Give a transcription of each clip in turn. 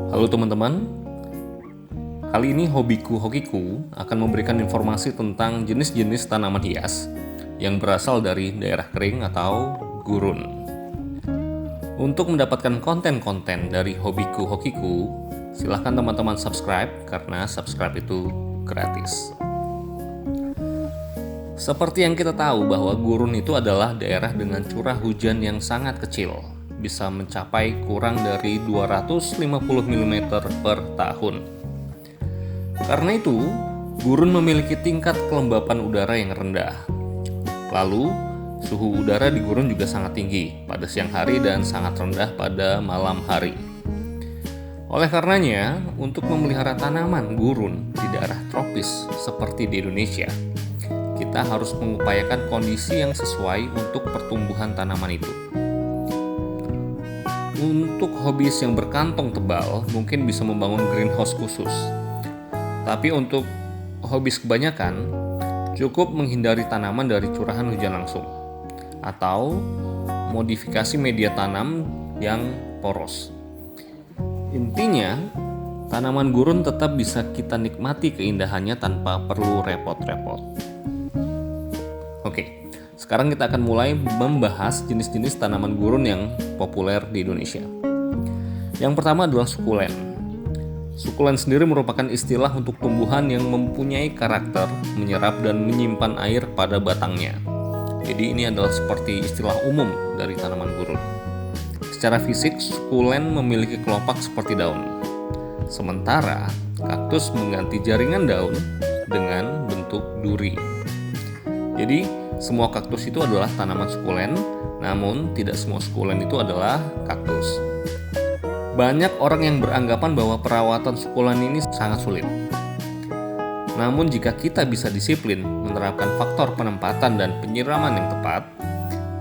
Halo teman-teman, kali ini Hokiku akan memberikan informasi tentang jenis-jenis tanaman hias yang berasal dari daerah kering atau gurun. Untuk mendapatkan konten-konten dari Hokiku, silahkan teman-teman subscribe karena subscribe itu gratis. Seperti yang kita tahu bahwa gurun itu adalah daerah dengan curah hujan yang sangat kecil, bisa mencapai kurang dari 250 mm per tahun. Karena itu, gurun memiliki tingkat kelembapan udara yang rendah. Lalu, suhu udara di gurun juga sangat tinggi pada siang hari dan sangat rendah pada malam hari. Oleh karenanya, untuk memelihara tanaman gurun di daerah tropis seperti di Indonesia, kita harus mengupayakan kondisi yang sesuai untuk pertumbuhan tanaman itu. Untuk hobis yang berkantong tebal, mungkin bisa membangun greenhouse khusus. Tapi untuk hobis kebanyakan, cukup menghindari tanaman dari curahan hujan langsung atau modifikasi media tanam yang poros. Intinya, tanaman gurun tetap bisa kita nikmati keindahannya tanpa perlu repot-repot. Oke, sekarang kita akan mulai membahas jenis-jenis tanaman gurun yang populer di Indonesia. Yang pertama adalah sukulen. Sukulen sendiri merupakan istilah untuk tumbuhan yang mempunyai karakter menyerap dan menyimpan air pada batangnya. Jadi ini adalah seperti istilah umum dari tanaman gurun. Secara fisik, sukulen memiliki kelopak seperti daun. Sementara kaktus mengganti jaringan daun dengan bentuk duri. Jadi, semua kaktus itu adalah tanaman sukulen, namun tidak semua sukulen itu adalah kaktus. Banyak orang yang beranggapan bahwa perawatan sukulen ini sangat sulit. Namun jika kita bisa disiplin menerapkan faktor penempatan dan penyiraman yang tepat,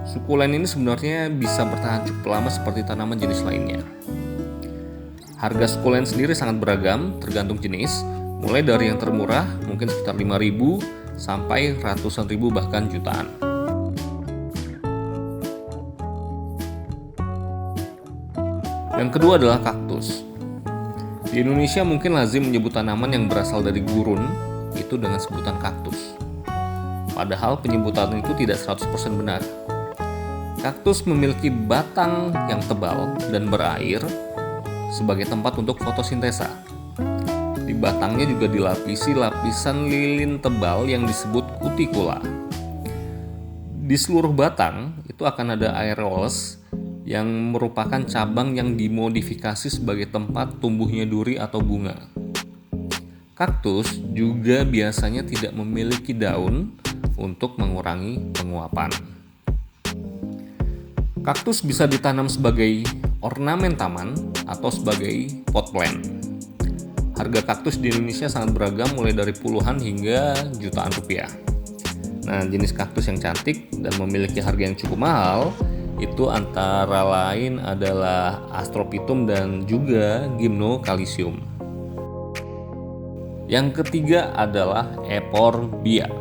sukulen ini sebenarnya bisa bertahan cukup lama seperti tanaman jenis lainnya. Harga sukulen sendiri sangat beragam, tergantung jenis, mulai dari yang termurah, mungkin sekitar 5.000 sampai ratusan ribu bahkan jutaan. Yang kedua adalah kaktus. Di Indonesia mungkin lazim menyebut tanaman yang berasal dari gurun itu dengan sebutan kaktus. Padahal penyebutan itu tidak 100% benar. Kaktus memiliki batang yang tebal dan berair sebagai tempat untuk fotosintesa. Di batangnya juga dilapisi lapisan lilin tebal yang disebut kutikula. Di seluruh batang itu akan ada areoles yang merupakan cabang yang dimodifikasi sebagai tempat tumbuhnya duri atau bunga. Kaktus juga biasanya tidak memiliki daun untuk mengurangi penguapan. Kaktus bisa ditanam sebagai ornamen taman atau sebagai pot plant. Harga kaktus di Indonesia sangat beragam, mulai dari puluhan hingga jutaan rupiah. Nah, jenis kaktus yang cantik dan memiliki harga yang cukup mahal itu antara lain adalah Astrophytum dan juga Gymnocalycium. Yang ketiga adalah Euphorbia.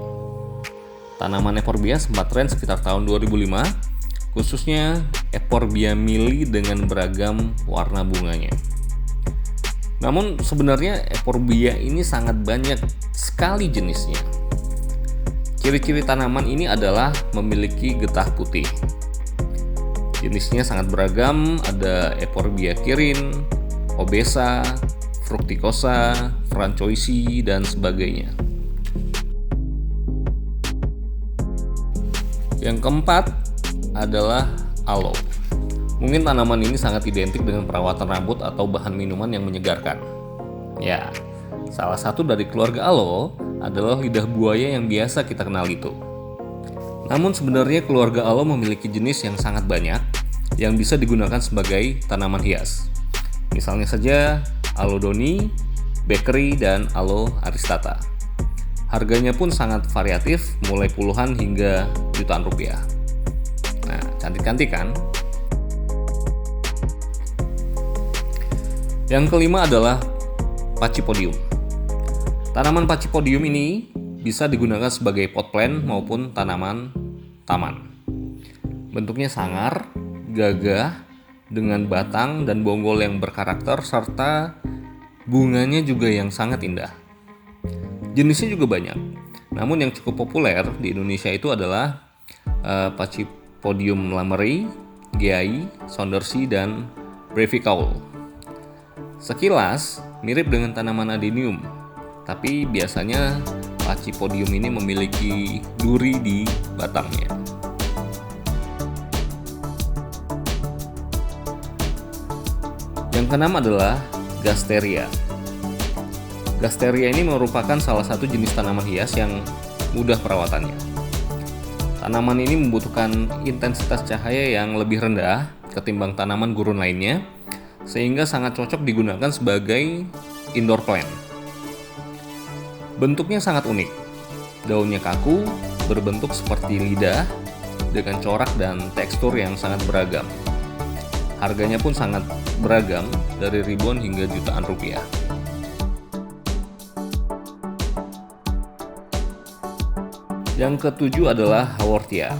Tanaman Euphorbia sempat tren sekitar tahun 2005, khususnya Euphorbia mili dengan beragam warna bunganya. Namun sebenarnya Euphorbia ini sangat banyak sekali jenisnya. Ciri-ciri tanaman ini adalah memiliki getah putih. Jenisnya sangat beragam, ada Euphorbia kirin, obesa, fructicosa, francoisi, dan sebagainya. Yang keempat aloe. Mungkin tanaman ini sangat identik dengan perawatan rambut atau bahan minuman yang menyegarkan. Ya, salah satu dari keluarga aloe adalah lidah buaya yang biasa kita kenal itu. Namun sebenarnya keluarga aloe memiliki jenis yang sangat banyak yang bisa digunakan sebagai tanaman hias. Misalnya saja Aloe doni, Beckery, dan Aloe aristata. Harganya pun sangat variatif, mulai puluhan hingga jutaan rupiah. Nah, cantik-cantik kan? Yang kelima adalah Pachypodium. Tanaman Pachypodium ini bisa digunakan sebagai pot plant maupun tanaman taman. Bentuknya sangar, gagah, dengan batang dan bonggol yang berkarakter serta bunganya juga yang sangat indah. Jenisnya juga banyak, namun yang cukup populer di Indonesia itu adalah Pachypodium lameri, Giai, Saundersii, dan Brevicaule. Sekilas mirip dengan tanaman adenium, tapi biasanya Pachypodium ini memiliki duri di batangnya. Yang keenam adalah Gasteria. Gasteria ini merupakan salah satu jenis tanaman hias yang mudah perawatannya. Tanaman ini membutuhkan intensitas cahaya yang lebih rendah ketimbang tanaman gurun lainnya, sehingga sangat cocok digunakan sebagai indoor plant. Bentuknya sangat unik. Daunnya kaku, berbentuk seperti lidah, dengan corak dan tekstur yang sangat beragam. Harganya pun sangat beragam, dari ribuan hingga jutaan rupiah. Yang ketujuh adalah Haworthia.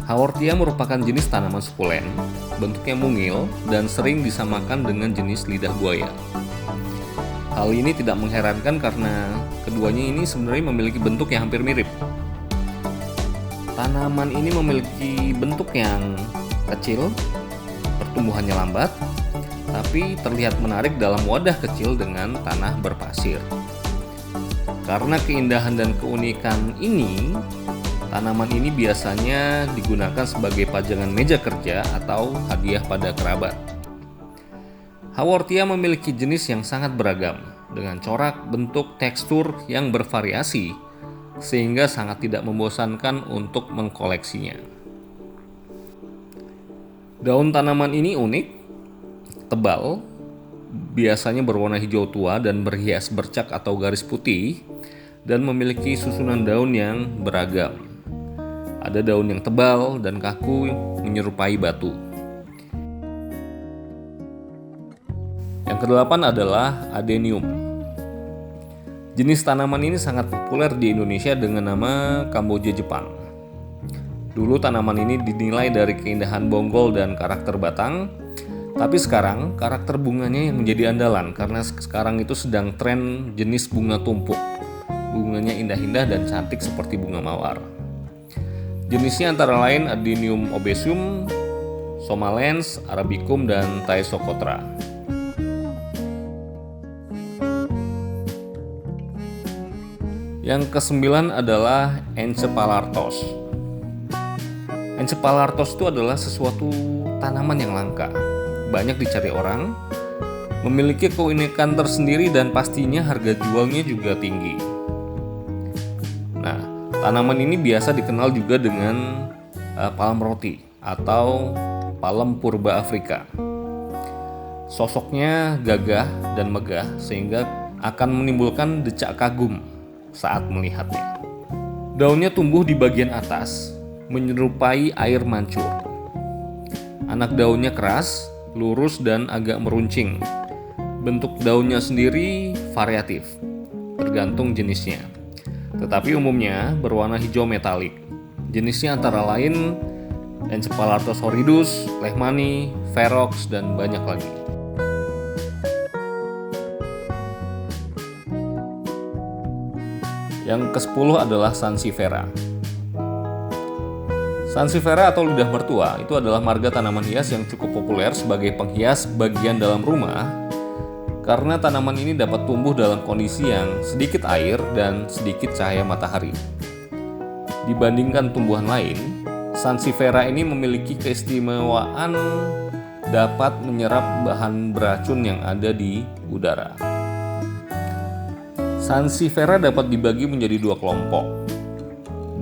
Haworthia merupakan jenis tanaman sukulen, bentuknya mungil dan sering disamakan dengan jenis lidah buaya. Hal ini tidak mengherankan karena keduanya ini sebenarnya memiliki bentuk yang hampir mirip. Tanaman ini memiliki bentuk yang kecil, pertumbuhannya lambat, tapi terlihat menarik dalam wadah kecil dengan tanah berpasir. Karena keindahan dan keunikan ini, tanaman ini biasanya digunakan sebagai pajangan meja kerja atau hadiah pada kerabat. Haworthia memiliki jenis yang sangat beragam, dengan corak, bentuk, tekstur yang bervariasi, sehingga sangat tidak membosankan untuk mengkoleksinya. Daun tanaman ini unik, tebal, biasanya berwarna hijau tua dan berhias bercak atau garis putih, dan memiliki susunan daun yang beragam. Ada daun yang tebal dan kaku menyerupai batu. Yang kedelapan adalah Adenium. Jenis tanaman ini sangat populer di Indonesia dengan nama Kamboja Jepang. Dulu tanaman ini dinilai dari keindahan bonggol dan karakter batang, tapi sekarang karakter bunganya yang menjadi andalan karena sekarang itu sedang tren jenis bunga tumpuk. Bunganya indah-indah dan cantik seperti bunga mawar. Jenisnya antara lain Adenium obesum, Somalens, Arabicum, dan Thiosocotra. Yang kesembilan adalah Encephalartos. Encephalartos itu adalah sesuatu tanaman yang langka, banyak dicari orang, memiliki keunikan tersendiri dan pastinya harga jualnya juga tinggi. Nah, tanaman ini biasa dikenal juga dengan palem roti atau palem purba Afrika. Sosoknya gagah dan megah sehingga akan menimbulkan decak kagum saat melihatnya. Daunnya tumbuh di bagian atas, menyerupai air mancur. Anak daunnya keras, lurus, dan agak meruncing. Bentuk daunnya sendiri variatif, tergantung jenisnya. Tetapi umumnya berwarna hijau metalik. Jenisnya antara lain Encephalartos horridus, lehmanni, ferox, dan banyak lagi. Yang ke-10 adalah Sansevieria. Sansevieria atau lidah mertua itu adalah marga tanaman hias yang cukup populer sebagai penghias bagian dalam rumah karena tanaman ini dapat tumbuh dalam kondisi yang sedikit air dan sedikit cahaya matahari. Dibandingkan tumbuhan lain, Sansevieria ini memiliki keistimewaan dapat menyerap bahan beracun yang ada di udara. Sansevieria dapat dibagi menjadi dua kelompok,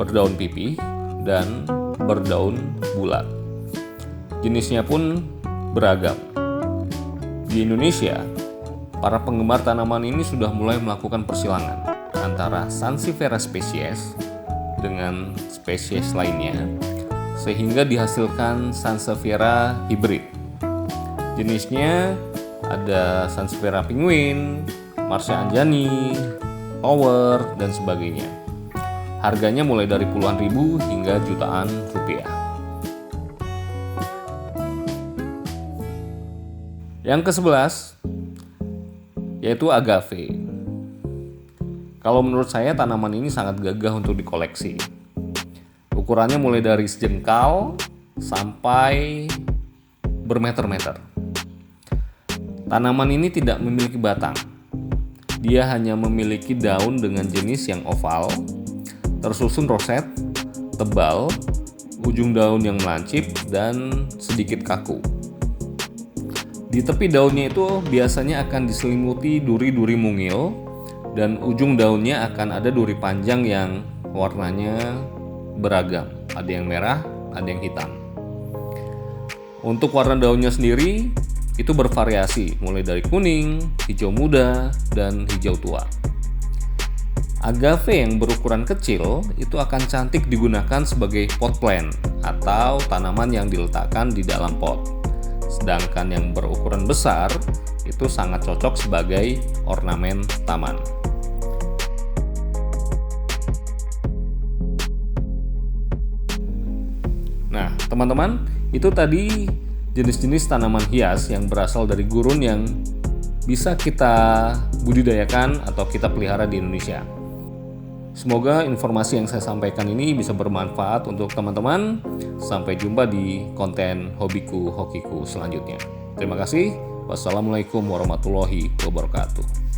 berdaun pipih dan berdaun bulat. Jenisnya pun beragam. Di Indonesia, para penggemar tanaman ini sudah mulai melakukan persilangan antara Sansevieria spesies dengan spesies lainnya, sehingga dihasilkan Sansevieria hybrid. Jenisnya ada Sansevieria penguin, Marcia anjani, Tower, dan sebagainya. Harganya mulai dari puluhan ribu hingga jutaan rupiah. Yang ke-11 yaitu agave. Kalau menurut saya tanaman ini sangat gagah untuk dikoleksi. Ukurannya mulai dari sejengkal sampai bermeter-meter. Tanaman ini tidak memiliki batang. Dia hanya memiliki daun dengan jenis yang oval, tersusun roset, tebal, ujung daun yang melancip, dan sedikit kaku. Di tepi daunnya itu biasanya akan diselimuti duri-duri mungil, dan ujung daunnya akan ada duri panjang yang warnanya beragam. Ada yang merah, ada yang hitam. Untuk warna daunnya sendiri itu bervariasi, mulai dari kuning, hijau muda, dan hijau tua. Agave yang berukuran kecil itu akan cantik digunakan sebagai pot plant atau tanaman yang diletakkan di dalam pot. Sedangkan yang berukuran besar itu sangat cocok sebagai ornamen taman. Nah, teman-teman, itu tadi jenis-jenis tanaman hias yang berasal dari gurun yang bisa kita budidayakan atau kita pelihara di Indonesia. Semoga informasi yang saya sampaikan ini bisa bermanfaat untuk teman-teman. Sampai jumpa di konten hobiku hokiku selanjutnya. Terima kasih. Wassalamualaikum warahmatullahi wabarakatuh.